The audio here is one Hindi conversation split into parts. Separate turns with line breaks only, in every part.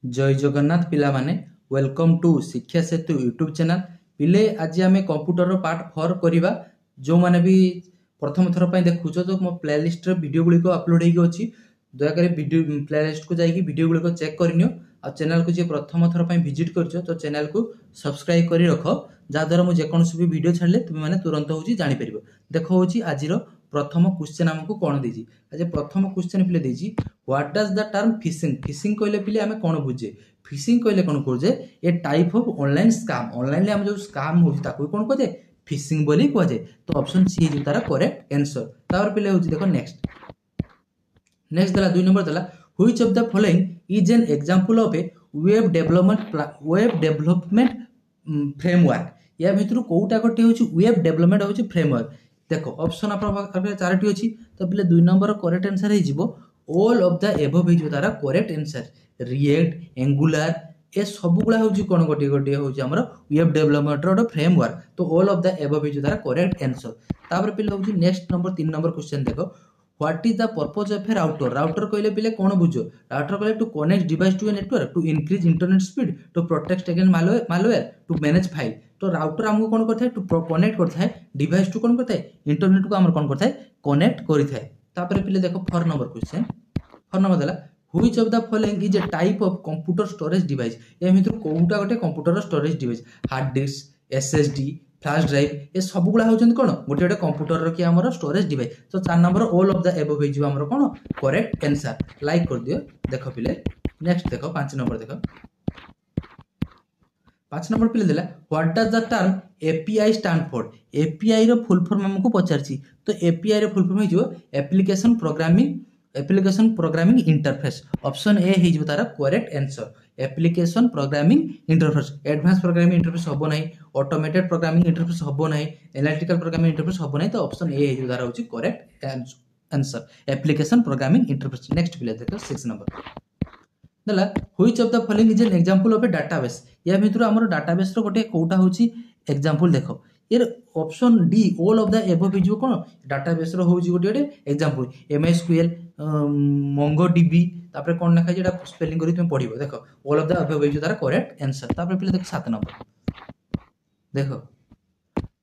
जय जगन्नाथ पिला माने वेलकम टू शिक्षा सेतु यूट्यूब चैनल पिले आज आम कंप्यूटर पार्ट 4 करवा जो माने भी प्रथम थर पर देखुच तो मो प्लेलिस्ट वीडियो गुड़िक अपलोड होगी दयाकोरी वीडियो प्लेलिस्ट को जाकि वीडियो गुड़िक चेक करनियो आ चैनल को जी प्रथम थर पर विजिट कर तो चैनल को सब्सक्राइब कर रख जहाँद्वारा मुझे जेकोसी भी वीडियो छाड़े तुम्हें तुरंत हूँ जापर देख हूँ आज प्रथम क्वेश्चन आमको कौन देजी आज प्रथम क्वेश्चन पिले देजी what does the term phishing phishing कहले पिले आमे कौन बुझे फिशिंग कहले कौन बुझे a type of online scam online आम जो स्कैम होची ताको कौन कहे फिशिंग बोली कहे तो ऑप्शन सी जो तारा करेक्ट आंसर तापर पिले होची देखो नेक्स्ट नेक्स्ट दला 2 नंबर दला which of the following is an example of A web development framework या भितर कोटा गोटे होची वेब डेवलपमेंट होची फ्रेमवर्क देखो ऑप्शन आपन चारोटी अछि तो पिले 2 नंबर करेक्ट आंसर हे जिवो ऑल ऑफ द एबव हे जो तारा करेक्ट आंसर रिएक्ट एंगुलर ए सब गुला होची कोन गोटे गोटे होची हमर वेब डेवलपमेंट रो फ्रेमवर्क तो ऑल ऑफ द एबव हे जो तारा करेक्ट आंसर तापर पिले होची नेक्स्ट नंबर 3 नंबर क्वेश्चन देखो what is the purpose of a router router कहले पिले कोन बुझो राउटर कहले to connect device to a network to increase internet speed to protect against malware to manage file तो राउटर हमको कौन करता है टू कनेक्ट करता है डिवाइस टू कौन करता है इंटरनेट को हमर कौन करता है कनेक्ट करता है तापर पिले देखो 4 नंबर क्वेश्चन 4 नंबर देला which of the following is a type of computer storage device या भितर कोउटा गोटे computer storage device hard disk SSD flash drive ए सब गुला होचन कोन गोटे गोटे कंप्यूटर रो कि हमर स्टोरेज डिवाइस तो 4 number all of the above हे जो हमर कोन करेक्ट आंसर लाइक कर दियो देखो पिले नेक्स्ट देखो 5 नंबर देखो 5 नंबर पिले देला what does the term API stand for API रो फुल फॉर्म हमको पचारची तो एपीआई रो फुल फॉर्म हे जो application programming interface option A हे जो तारा correct answer application programming interface advance programming interface होबो नाही ऑटोमेटेड प्रोग्रामिंग इंटरफेस होबो नाही एनालिटिकल प्रोग्रामिंग इंटरफेस होबो नाही तो ऑप्शन ए हे जो तारा होची correct answer application programming interface next पिले देखो 6 नंबर दला which of the following is an example of A database या भितर हमर डाटाबेस रो गोटे कोटा होची एग्जांपल देखो ये option D all of the above जो कोन डाटाबेस रो होची गोटे एग्जांपल एमएसक्यूएल मोंगोडीबी तापर कोन लिखा जेटा स्पेलिंग करी तुम पढिबो देखो ऑल ऑफ द एबव जो तारा करेक्ट आंसर तापर पिले देखो 7 नंबर देखो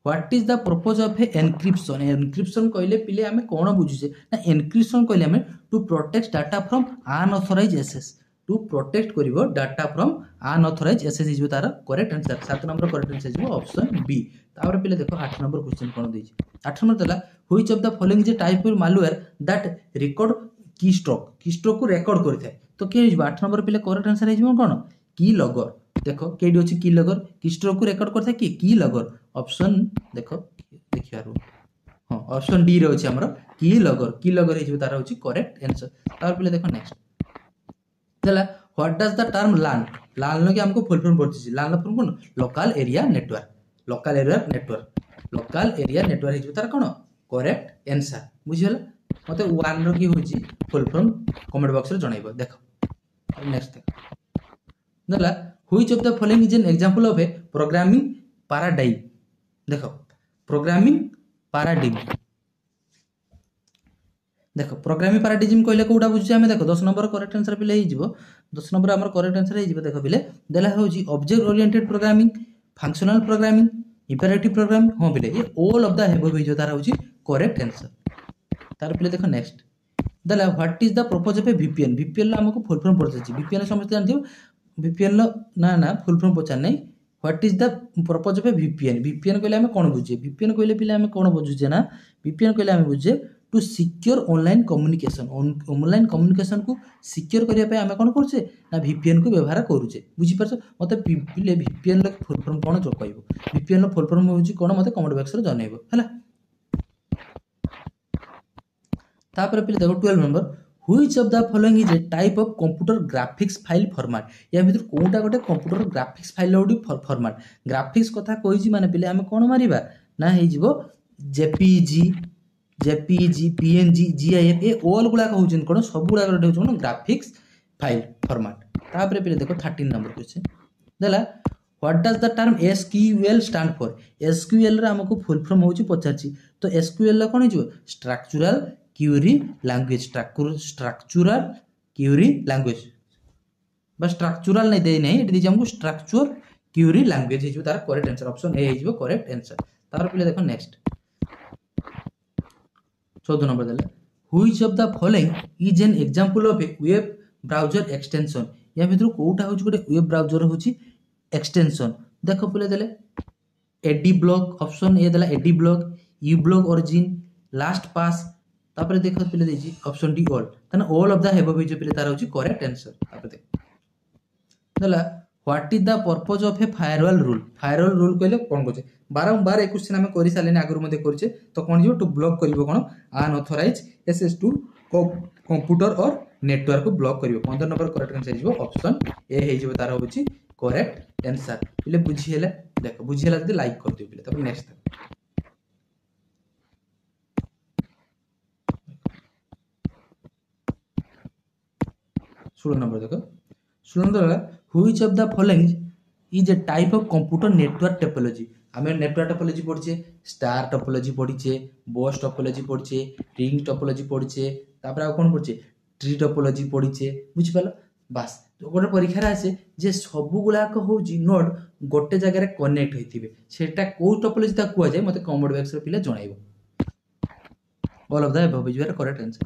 what is the purpose of a encryption encryption कहले पिले हमें कोन बुझुचे ना एनक्रिप्शन कहले हमें to protect data from unauthorised access to protect करिवो data from unauthorised access is तारा correct answer 7 number correct answer is option B तापर पिले देखो 8 नंबर क्वेश्चन कोन देछि 8 नंबर तला which of the following is type of malware that record keystroke को रिकॉर्ड करथाय तो के 8 नंबर पिले करेक्ट आंसर इज कोन की लॉगर देखो केडी अछि की लॉगर कीस्ट्रोक को रिकॉर्ड करथाय की लॉगर ऑप्शन देखो देखियारो हां ऑप्शन डी रे अछि हमर की लॉगर इज तारा होछि करेक्ट आंसर तापर पिले देखो नेक्स्ट चला व्हाट डज द टर्म लान लान के हमको फुल फॉर्म पड़छि लान फॉर्म कोन लोकल एरिया नेटवर्क हिजो तार कोन करेक्ट आंसर बुझियला मते 1 रो की होछि फुल फॉर्म कमेंट बॉक्स रे जणाइबो देखो नेक्स्ट दला which of the following is an example of a programming paradigm देखो प्रोग्रामिंग पैराडाइम देखो प्रोग्रामिंग पैराडाइम कहले कोडा बुझे हमें देखो 10 नंबर करेक्ट आंसर पिले ही जिवो 10 नंबर हमर करेक्ट आंसर ही जिवो देखो पिले देला होजी object oriented programming functional programming imperative programming हो पिले ये ऑल ऑफ द एबव जो तारा होजी करेक्ट आंसर तार पिले देखो नेक्स्ट देला what is the purpose of A VPN VPN हमको फुल फॉर्म पड़छि वीपीएन समझ जानथियो वीपीएन ना फुल फॉर्म पचार नै what is the purpose of A VPN VPN कहले हमें कोन बुझे वीपीएन कहले पिले हमें कोन बुझुजे ना वीपीएन कहले हमें बुझे टू सिक्योर ऑनलाइन कम्युनिकेशन को सिक्योर करिया पे हमें कोन करछे ना वीपीएन को व्यवहार करूछे बुझी परछ मते पिले वीपीएन लो फुल फॉर्म कोन जो कहबो वीपीएन लो फुल फॉर्म होची कोन मते कमेंट बॉक्स रे जणाइबो हला तापर पिले देखो 12 number which of the following is a type of computer graphics file format या भितर कोटा गोटे computer graphics file Lodi format graphics कथा कहिजी माने पिले हमें कोन मारिबा ना हे जिवो जेपीजी पीएनजी जीआईएफ ए ऑल गुला कहउछन कोन सब गुला होछन ग्राफिक्स फाइल फॉर्मेट तापर पिले देखो 13 नंबर क्वेश्चन देला what does the term SQL stand for SQL रे हमको फुल फॉर्म होची पचारची तो एसक्यूएल ला कोन हिजो स्ट्रक्चरल क्वेरी लैंग्वेज बा स्ट्रक्चरल नहीं दे नहीं एटी हमको स्ट्रक्चर क्यूरी लैंग्वेज हिजो तार करेक्ट आंसर ऑप्शन ए हिजो करेक्ट आंसर तार पिले देखो नेक्स्ट 14 नंबर देले which of the following is an example of A web browser extension या भितर कोटा होची गोटे वेब ब्राउजर होची एक्सटेंशन देखो पिले देले एडी ब्लॉग ऑप्शन ए देला एडी ब्लॉग यू ब्लॉग ओरिजिन लास्ट पास तापर देखो पिले देजी ऑप्शन डी ऑल तने ऑल ऑफ द हेबो भी जो पिले तार होची करेक्ट आंसर तापर देख देला what is the purpose of A firewall rule कहले कोन कोचे बारंबार ए क्वेश्चन हम करि सालेने आगुर मध्ये करछे तो कोन जो टू ब्लॉक करिवो कोन अनऑथराइज एसेस टू कंप्यूटर और नेटवर्क को ब्लॉक करिवो 15 नंबर करेक्ट आंसर हिजो ऑप्शन ए हिजो तार होची करेक्ट आंसर पिले बुझी हेला देखो बुझी हेला जदी लाइक कर दियो पिले तब नेक्स्ट 16 नंबर देखो 16 number which of the following is a type of computer network topology हमें नेटवर्क टोपोलॉजी पढ़िचे स्टार टोपोलॉजी पढ़िचे बस टोपोलॉजी पढ़िचे रिंग टोपोलॉजी पढ़िचे तापर आ कोन पढ़िचे ट्री टोपोलॉजी पढ़िचे बुझि पालो बस तो गोटे परीक्षा रे आसे जे सब गुला को होजी नोड गोटे जगह रे कनेक्ट होइथिबे सेटा को टोपोलॉजी ता कुआ जाय मते कमेंट बॉक्स रे पिले जणाइबो all of the above is very correct answer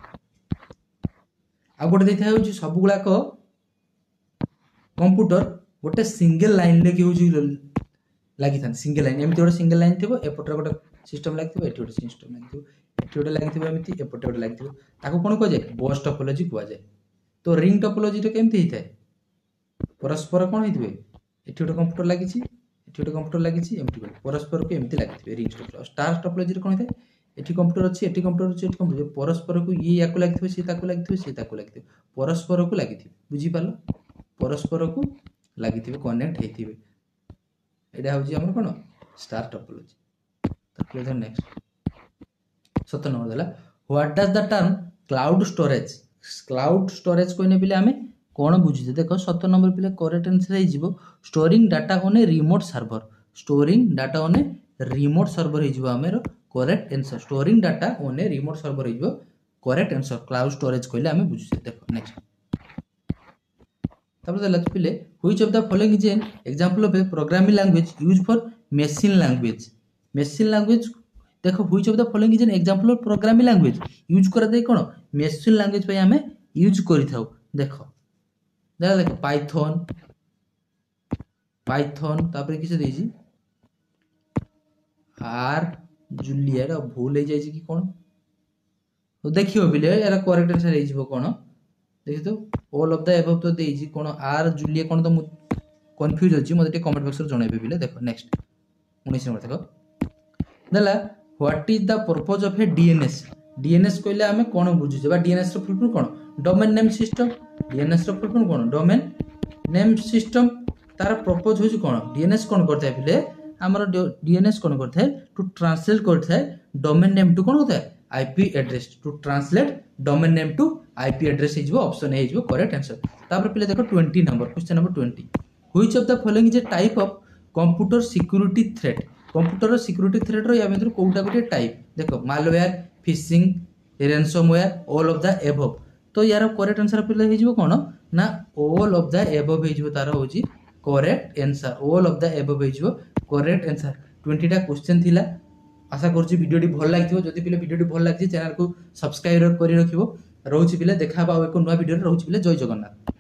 आ गोटे देथा होजी सब गुला को कंप्यूटर गोटे सिंगल लाइन ले कि लगी था सिंगल लाइन एमती गोटे सिंगल लाइन थी एपटे गोटे सिस्टम लगी एटी गोटे सिस्टम लगी एटी गोटे लगी एमती एपटे गोटे लगी ताको कौन कह जाए बस टोपोलॉजी कह जाए तो रिंग टोपोलॉजी तो केमती होता है परस्पर कौन होते एटी गोटे कंप्यूटर लगी एटी गोटे कंप्यूटर लगी एमती परस्पर को एमती लगी रिंग टोपोलॉजी स्टार टोपोलॉजी कौन होता है एटी कंप्यूटर अच्छी एटी कंप्यूटर अच्छी एटी कंप्यूटर परस्पर को ये या लगी सी लगी परस्पर को लगी बुझीपार परस्पर को लगी कनेक्ट होते एटा हूँ आम कौन स्टार टोपोलॉजी नेक्स्ट 17 नंबर देला what does the term cloud storage कहने पिले आमे कौन बुझे देखो 17 नंबर पिले करेक्ट आंसर हो storing data on a remote server हो आमेर correct answer storing data on a remote server हो करेक्ट आंसर क्लाउड स्टोरेज कहले आमे बुझे देखो नेक्स्ट तब देला पिले which of the following is an example of a programming language used for machine language देखो which of the following is an example of programming language use करा दे कोन मशीन लैंग्वेज पे हमें यूज करि थाउ देखो देखो पाइथन तापर किसे देजी आर जूलिया भूल हो जाए कि कौन तो देखियो बिले यार करेक्ट आंसर हे जिवो कोन देखि तो ऑल ऑफ द अबव तो देजी कोन आर जूलिया कोन तो कंफ्यूज अछि मते कमेंट बॉक्स रे जणाइबे बिले देखो नेक्स्ट 19 नंबर देखो देला what is the purpose of a DNS कहले हमें कोन बुझु जेबा डीएनएस रो फुल फॉर्म कोन डोमेन नेम सिस्टम डीएनएस रो फुल फॉर्म कोन डोमेन नेम सिस्टम तार पर्पस होछि कोन डीएनएस कोन करथाय बिले हमर डीएनएस कोन करथाय टू ट्रांसलेट करथाय डोमेन नेम टू कोन होता है IP address to translate domain name to IP address हिजबो ऑप्शन ए हिजबो करेक्ट आंसर तापर पिले देखो 20 number question number 20 which of the following is a type of computer security threat computer security threat रो या भितर कोउटा गोटे टाइप देखो malware phishing ransomware all of the above तो यार करेक्ट आंसर पिले हिजबो कोन ना ऑल ऑफ द एबव हिजबो तार होची correct answer all of the above हिजबो करेक्ट आंसर 20 टा क्वेश्चन थिला आशा करछि वीडियोटी भल लागिथिबो जदि पिले वीडियोटी भल लागछि चैनल को सब्सक्राइब करि रखिबो रहउछि पिले देखा बा एक नुवा वीडियो रहउछि पिले जय जगन्नाथ।